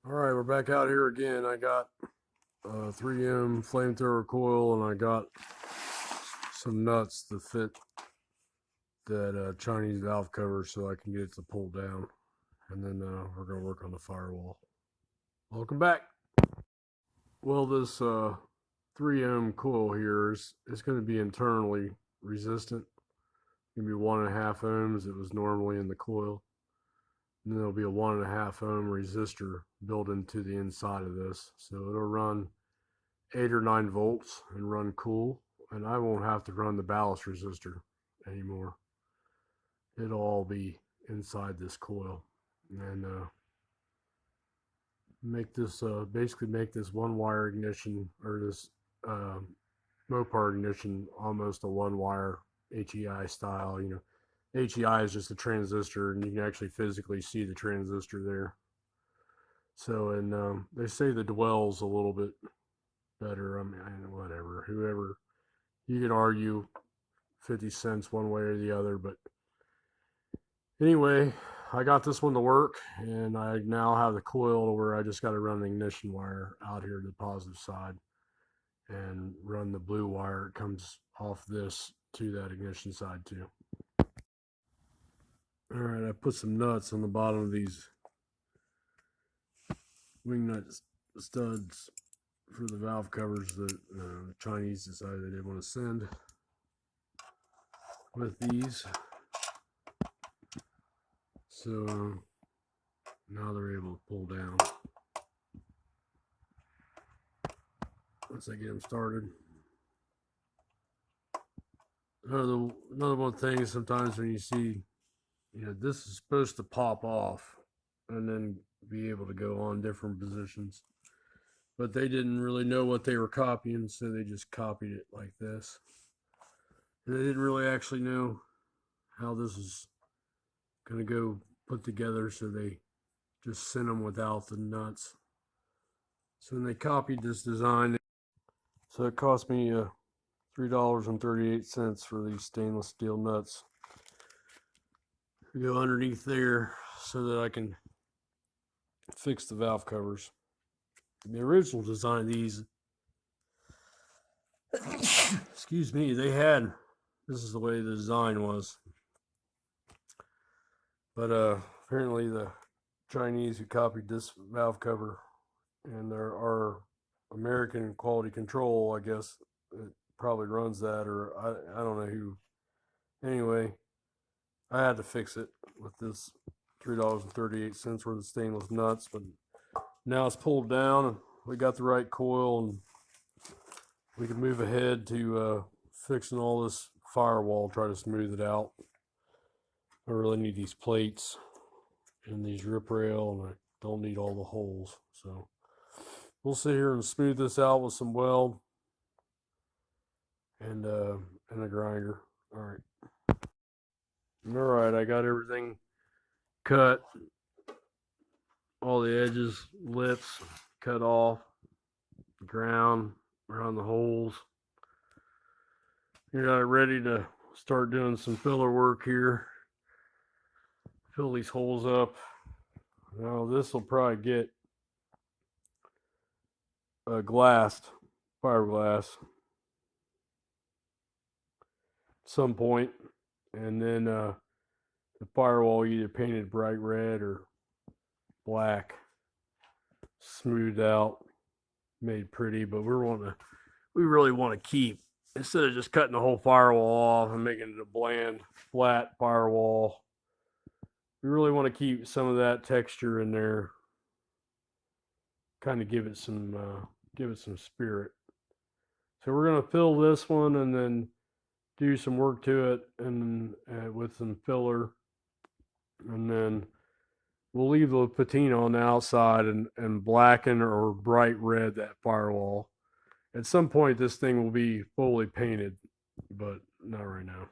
All right, we're back out here again. I got a 3M flamethrower coil, and I got some nuts to fit that Chinese valve cover so I can get it to pull down. And then we're going to work on the firewall. Welcome back. Well, this 3M coil here is going to be internally resistant. It's going to be 1.5 ohms. It was normally in the coil. And then there'll be a 1.5 ohm resistor built into the inside of this. So it'll run 8 or 9 volts and run cool. And I won't have to run the ballast resistor anymore. It'll all be inside this coil. And basically make this one wire ignition, or this Mopar ignition, almost a one wire HEI style. HEI is just a transistor, and you can actually physically see the transistor there. So, and they say the dwell's a little bit better. I mean, whatever. Whoever, you could argue 50 cents one way or the other, but anyway, I got this one to work, and I now have the coil to where I just got to run the ignition wire out here to the positive side and run the blue wire. It comes off this to that ignition side too. All right, I put some nuts on the bottom of these wing nut studs for the valve covers that the Chinese decided they didn't want to send with these. So now they're able to pull down once I get them started. Another one thing, sometimes when you see, this is supposed to pop off and then be able to go on different positions, but they didn't really know what they were copying, so they just copied it like this. And they didn't really actually know how this is going to go put together, so they just sent them without the nuts. So when they copied this design, so it cost me $3.38 for these stainless steel nuts to go underneath there so that I can fix the valve covers. The original design of these, excuse me, this is the way the design was. But apparently the Chinese who copied this valve cover, and there are American quality control, I guess, it probably runs that, or I don't know who. Anyway, I had to fix it with this $3.38 worth of stainless nuts, but now it's pulled down and we got the right coil, and we can move ahead to fixing all this firewall, try to smooth it out. I really need these plates and these rip rail, and I don't need all the holes. So we'll sit here and smooth this out with some weld and a grinder. All right, I got everything cut, all the edges, lips cut off, ground around the holes. You're not ready to start doing some filler work here. Fill these holes up. Now this will probably get fiberglass at some point, and then the firewall either painted bright red or black, smoothed out, made pretty. But we really want to keep, instead of just cutting the whole firewall off and making it a bland, flat firewall, we really want to keep some of that texture in there, kind of give it some spirit. So we're going to fill this one and then do some work to it, and with some filler, and then we'll leave the patina on the outside and blacken or bright red that firewall. At some point this thing will be fully painted, but not right now.